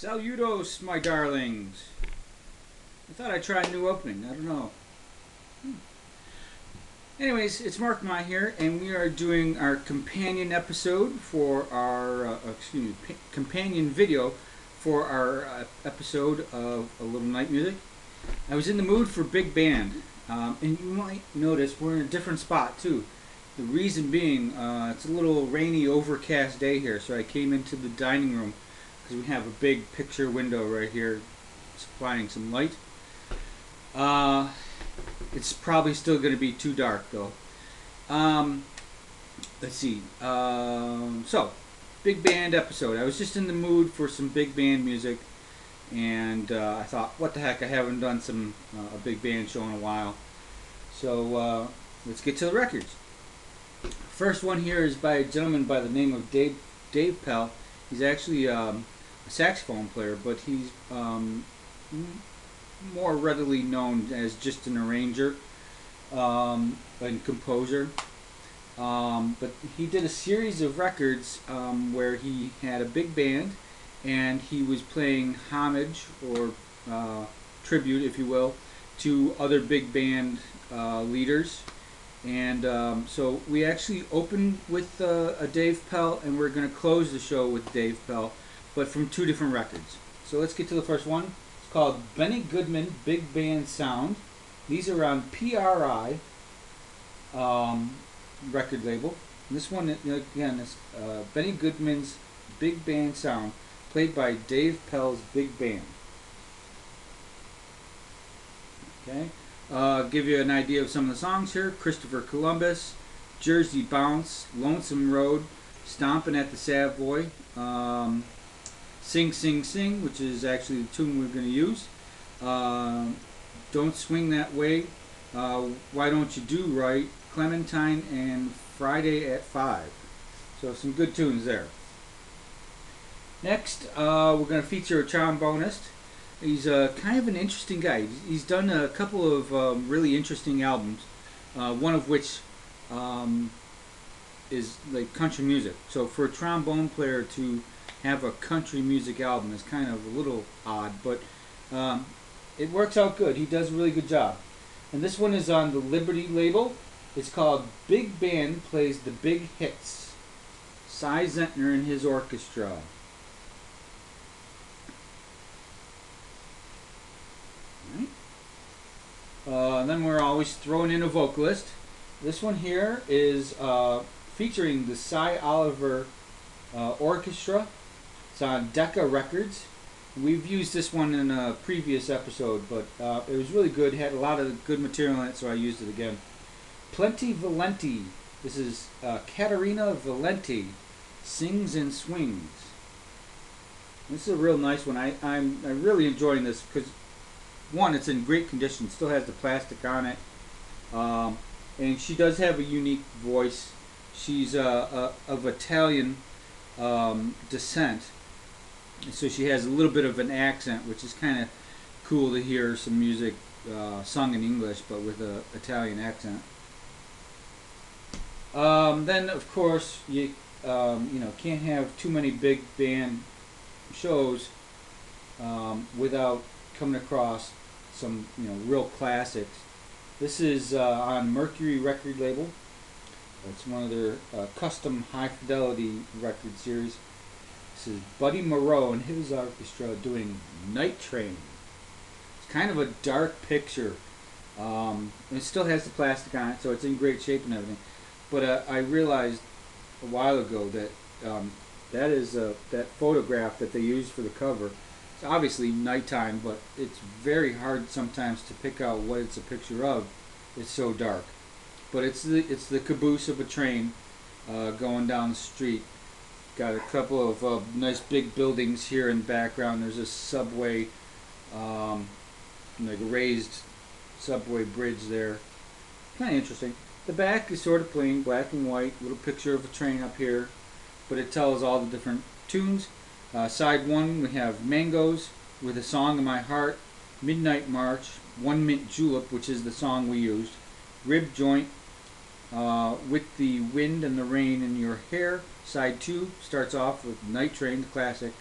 Saludos, my darlings. I thought I'd try a new opening. I don't know. Anyways, it's Mark Mai here, and we are doing our companion episode for our, companion video for our episode of A Little Night Music. I was in the mood for big band, and you might notice we're in a different spot too. The reason being, it's a little rainy, overcast day here, so I came into the dining room because we have a big picture window right here supplying some light. It's probably still going to be too dark though. Let's see. So, big band episode. I was just in the mood for some big band music, and I thought, what the heck, I haven't done a big band show in a while. So let's get to the records. First one here is by a gentleman by the name of Dave Pell. He's actually a saxophone player, but he's more readily known as just an arranger and composer. But he did a series of records where he had a big band and he was playing homage or tribute, if you will, to other big band leaders. And so we actually opened with a Dave Pell, and we're going to close the show with Dave Pell, but from two different records. So let's get to the first one. It's called Benny Goodman Big Band Sound. These are on PRI record label. And this one, again, is Benny Goodman's Big Band Sound, played by Dave Pell's big band. Okay. Give you an idea of some of the songs here. Christopher Columbus, Jersey Bounce, Lonesome Road, Stompin' at the Savoy, Sing Sing Sing, which is actually the tune we're going to use, Don't Swing That Way, Why Don't You Do Right, Clementine, and Friday at 5. So some good tunes there. Next, we're going to feature a trombonist. He's kind of an interesting guy. He's done a couple of really interesting albums, one of which is like country music. So for a trombone player to have a country music album is kind of a little odd, but it works out good. He does a really good job. And this one is on the Liberty label. It's called Big Band Plays the Big Hits. Cy Zentner and his orchestra. Then we're always throwing in a vocalist. This one here is featuring the Cy Oliver Orchestra. It's on Decca Records. We've used this one in a previous episode, but it was really good. It had a lot of good material in it, so I used it again. Plenty Valenti. This is Caterina Valenti, Sings and Swings. This is a real nice one. I'm really enjoying this because, one, it's in great condition, still has the plastic on it, and she does have a unique voice. She's of Italian descent, so she has a little bit of an accent, which is kind of cool to hear some music sung in English but with an Italian accent. Then of course you can't have too many big band shows without coming across some real classics. This is on Mercury record label. It's one of their custom high fidelity record series. This is Buddy Moreau and his orchestra doing Night Train. It's kind of a dark picture. It still has the plastic on it, so it's in great shape and everything. But I realized a while ago that that is that photograph that they used for the cover. It's obviously nighttime, but it's very hard sometimes to pick out what it's a picture of. It's so dark. But it's the caboose of a train going down the street. Got a couple of nice big buildings here in the background. There's a subway, like a raised subway bridge there. Kind of interesting. The back is sort of plain, black and white. Little picture of a train up here, but it tells all the different tunes. Side 1, we have Mangoes with A Song in My Heart, Midnight March, One Mint Julep, which is the song we used, Rib Joint, With the Wind and the Rain in Your Hair. Side 2 starts off with Night Train, the classic.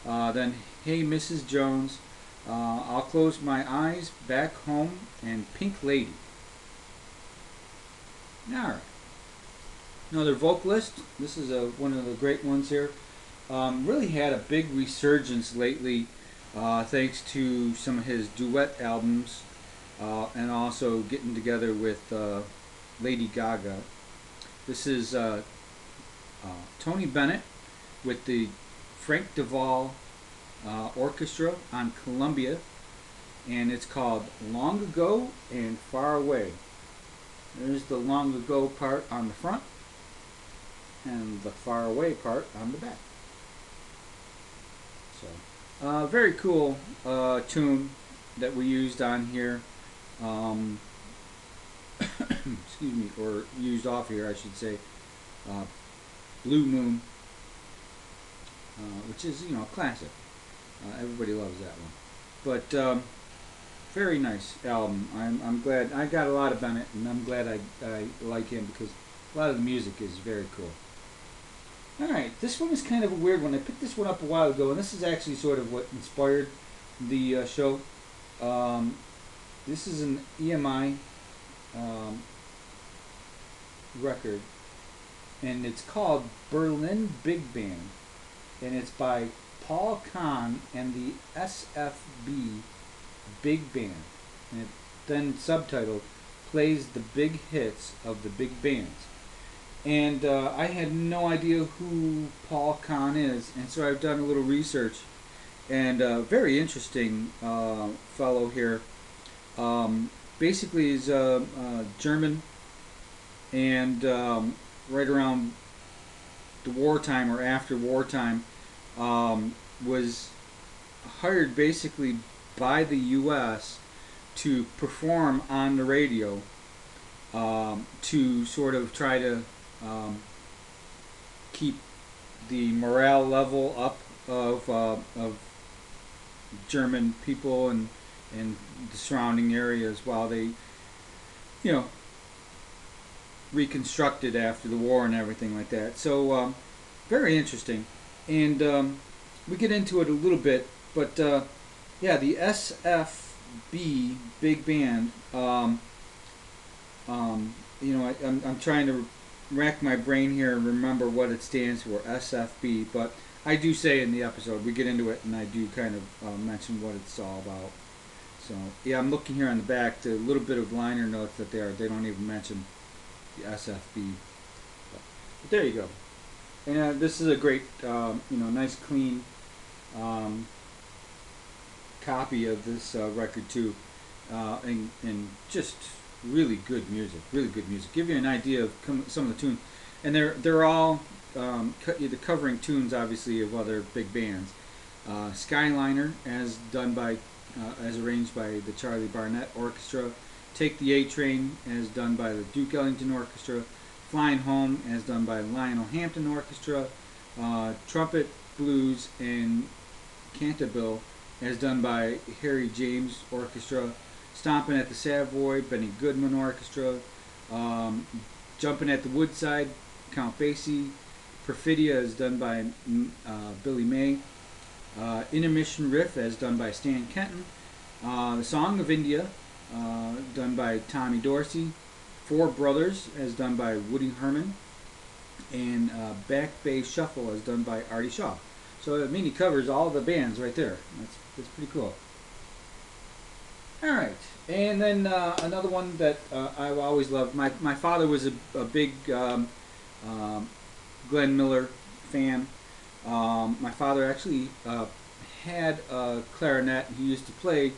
Then Hey Mrs. Jones, I'll Close My Eyes, Back Home, and Pink Lady. Alright. Another vocalist. This is one of the great ones here. Really had a big resurgence lately thanks to some of his duet albums and also getting together with Lady Gaga. This is Tony Bennett with the Frank Duvall Orchestra on Columbia, and it's called Long Ago and Far Away. There's the long ago part on the front and the far away part on the back. So, very cool tune that we used on here. Excuse me, or used off here, I should say. Blue Moon, which is, a classic. Everybody loves that one. But very nice album. I'm glad I got a lot of Bennett, and I'm glad I like him because a lot of the music is very cool. Alright, this one is kind of a weird one. I picked this one up a while ago, and this is actually sort of what inspired the show. This is an EMI record, and it's called Berlin Big Band, and it's by Paul Kahn and the SFB Big Band, and it then subtitled Plays the Big Hits of the Big Bands. And I had no idea who Paul Kahn is, and so I've done a little research, and very interesting fellow here. Basically he's German, and right around the wartime or after wartime was hired basically by the U.S. to perform on the radio to sort of try to keep the morale level up of German people and the surrounding areas while they, reconstructed after the war and everything like that. So very interesting, and we get into it a little bit, but yeah, the SFB Big Band. I'm trying to rack my brain here and remember what it stands for, SFB, but I do say in the episode, we get into it, and I do kind of mention what it's all about. So, yeah, I'm looking here on the back, the little bit of liner notes that they don't even mention the SFB. But there you go. And this is a great, nice clean copy of this record too, and just really good music. Give you an idea of some of the tunes, and they're all either covering tunes, obviously, of other big bands. Skyliner, as arranged by the Charlie Barnett Orchestra. Take the A Train, as done by the Duke Ellington Orchestra. Flying Home, as done by Lionel Hampton Orchestra. Trumpet, Blues, and Canterbury, as done by Harry James Orchestra. Stomping at the Savoy, Benny Goodman Orchestra. Jumping at the Woodside, Count Basie. Perfidia, as done by Billy May. Intermission Riff, as done by Stan Kenton. The Song of India, done by Tommy Dorsey. Four Brothers, as done by Woody Herman. And Back Bay Shuffle, as done by Artie Shaw. So, he covers all the bands right there. That's pretty cool. Alright, and then another one that I've always loved. My father was a big Glenn Miller fan. My father actually had a clarinet. He used to play,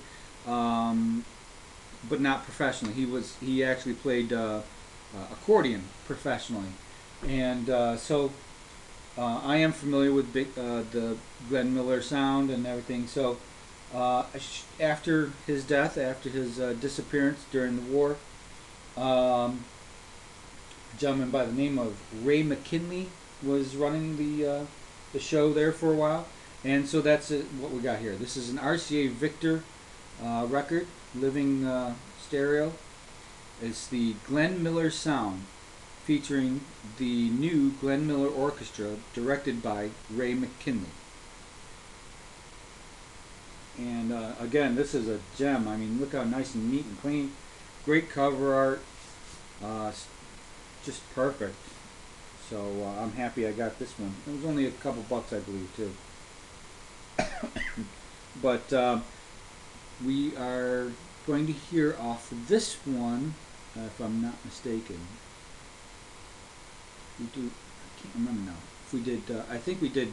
but not professionally. He actually played accordion professionally, and so I am familiar with the Glenn Miller sound and everything. So after his death, after his disappearance during the war, a gentleman by the name of Ray McKinley was running the show there for a while, and so that's what we got here. This is an RCA Victor record, living stereo. It's the Glenn Miller sound, featuring the new Glenn Miller Orchestra, directed by Ray McKinley. And again, this is a gem. I mean, look how nice and neat and clean. Great cover art. Just perfect. So I'm happy I got this one. It was only a couple bucks, I believe, too. But we are going to hear off this one, if I'm not mistaken. We do. I can't remember now. If we did, I think we did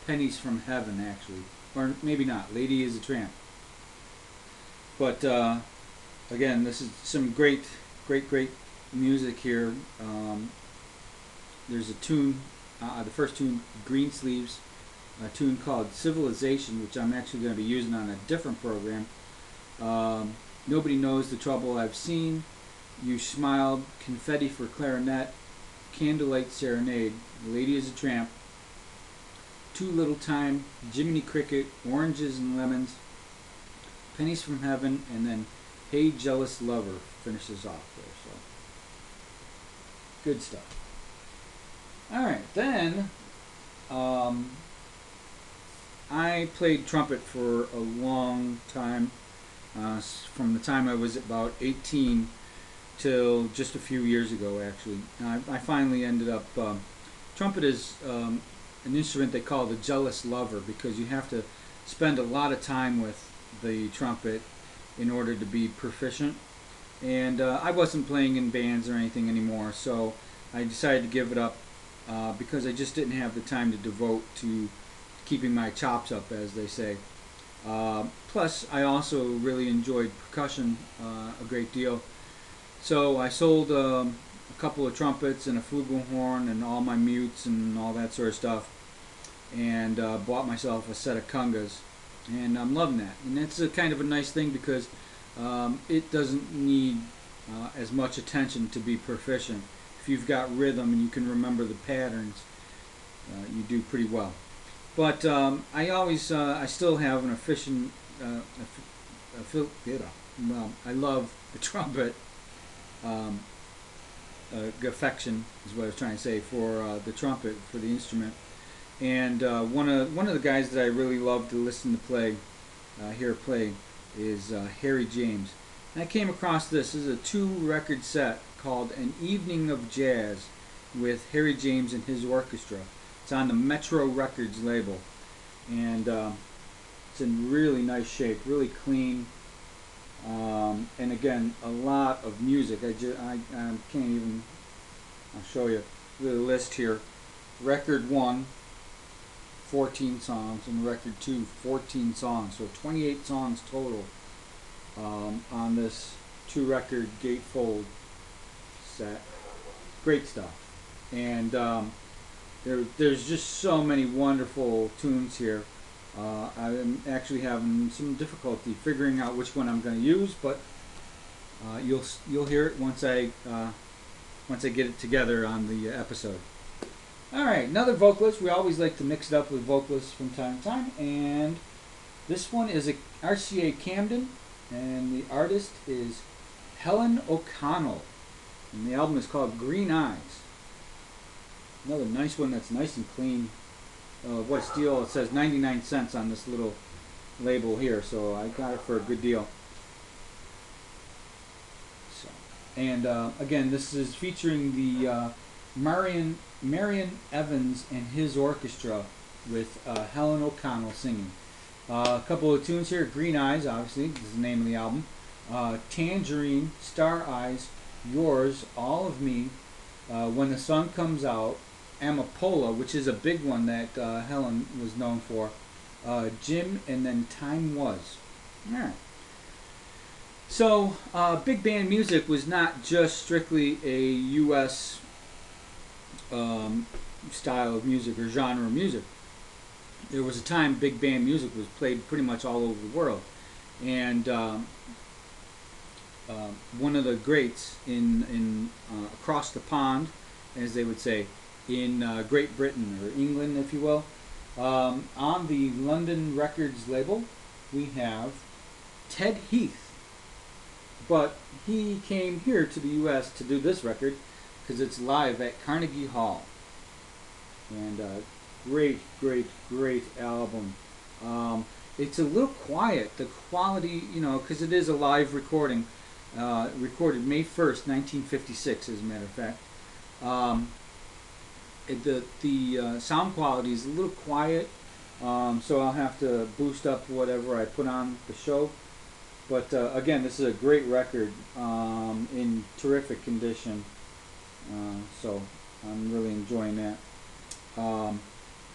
"Pennies from Heaven," actually, or maybe not. "Lady is a Tramp." But again, this is some great music here. There's a tune, the first tune, Green Sleeves, a tune called "Civilization," which I'm actually going to be using on a different program. "Nobody Knows the Trouble I've Seen," "You Smiled," "Confetti for Clarinet," "Candlelight Serenade," "Lady is a Tramp," "Too Little Time," "Jiminy Cricket," "Oranges and Lemons," "Pennies from Heaven," and then "Hey Jealous Lover" finishes off there. So good stuff. Alright, then I played trumpet for a long time, from the time I was about 18 till just a few years ago, actually. I finally ended up, trumpet is an instrument they call the jealous lover, because you have to spend a lot of time with the trumpet in order to be proficient. And I wasn't playing in bands or anything anymore, so I decided to give it up because I just didn't have the time to devote to keeping my chops up, as they say. Plus, I also really enjoyed percussion a great deal. So I sold a couple of trumpets and a flugelhorn and all my mutes and all that sort of stuff, and bought myself a set of congas, and I'm loving that. And it's a kind of a nice thing because it doesn't need as much attention to be proficient. If you've got rhythm and you can remember the patterns, you do pretty well. But I still have an efficient, well, I love the trumpet. Affection is what I was trying to say for the trumpet, for the instrument. And one of the guys that I really love to listen to play, hear play, is Harry James. And I came across this. This is a 2-record set called "An Evening of Jazz" with Harry James and his orchestra. It's on the Metro Records label, and it's in really nice shape, really clean, and again, a lot of music. I can't even. I'll show you the list here. Record 1, 14 songs, and record 2, 14 songs. So 28 songs total on this 2-record gatefold set. Great stuff. And there's just so many wonderful tunes here. I'm actually having some difficulty figuring out which one I'm going to use, but you'll hear it once I get it together on the episode. Alright, another vocalist. We always like to mix it up with vocalists from time to time, and this one is a RCA Camden, and the artist is Helen OConnell, and the album is called Green Eyes. Another nice one that's nice and clean. What a steal. It says 99 cents on this little label here, so I got it for a good deal. So, and again, this is featuring the Marion Evans and his orchestra with Helen OConnell singing. A couple of tunes here. Green Eyes, obviously, this is the name of the album. Tangerine, Star Eyes, Yours, All of Me, When the Sun Comes Out, Amapola, which is a big one that Helen was known for, Jim, and then Time Was. Alright. So, big band music was not just strictly a U.S. Style of music or genre of music. There was a time big band music was played pretty much all over the world. And one of the greats in across the pond, as they would say, in Great Britain, or England, if you will, on the London Records label, we have Ted Heath. But he came here to the U.S. to do this record because it's live at Carnegie Hall. And great album. it's a little quiet. The quality, you know, because it is a live recording, recorded May 1st, 1956, as a matter of fact. Um, the sound quality is a little quiet, so I'll have to boost up whatever I put on the show. But again, this is a great record, in terrific condition. So I'm really enjoying that.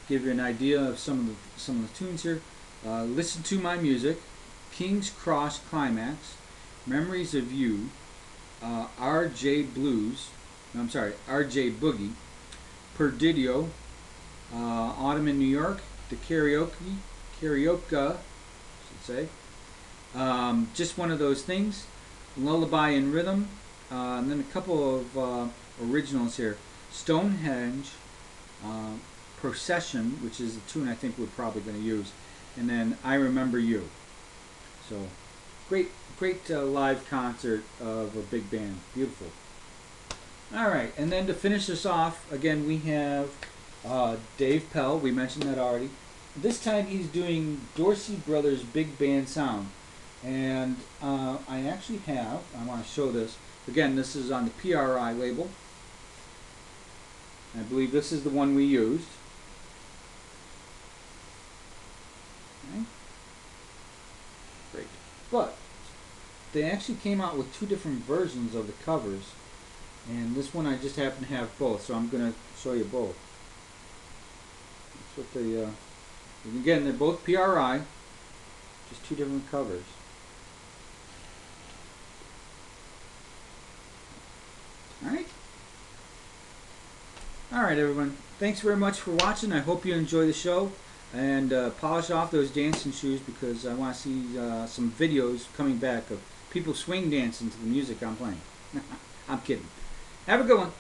Give you an idea of some of the tunes here. Listen to My Music, King's Cross Climax, Memories of You, R.J. Blues. No, I'm sorry, R.J. Boogie, Perdidio, Autumn in New York, the Karaoke, I should say. Just One of Those Things, Lullaby in Rhythm, and then a couple of originals here. Stonehenge, Procession, which is a tune I think we're probably going to use, and then I Remember You. So, great live concert of a big band. Beautiful. Alright, and then to finish this off, again we have Dave Pell. We mentioned that already. This time he's doing Dorsey Brothers Big Band Sound. And I actually have, I want to show this. Again, this is on the PRI label. I believe this is the one we used. Okay. Great. But they actually came out with two different versions of the covers. And this one I just happen to have both, so I'm going to show you both. That's what they, and again, they're both PRI, just two different covers. Alright? Alright, everyone. Thanks very much for watching. I hope you enjoy the show. And polish off those dancing shoes, because I want to see some videos coming back of people swing dancing to the music I'm playing. I'm kidding. Have a good one.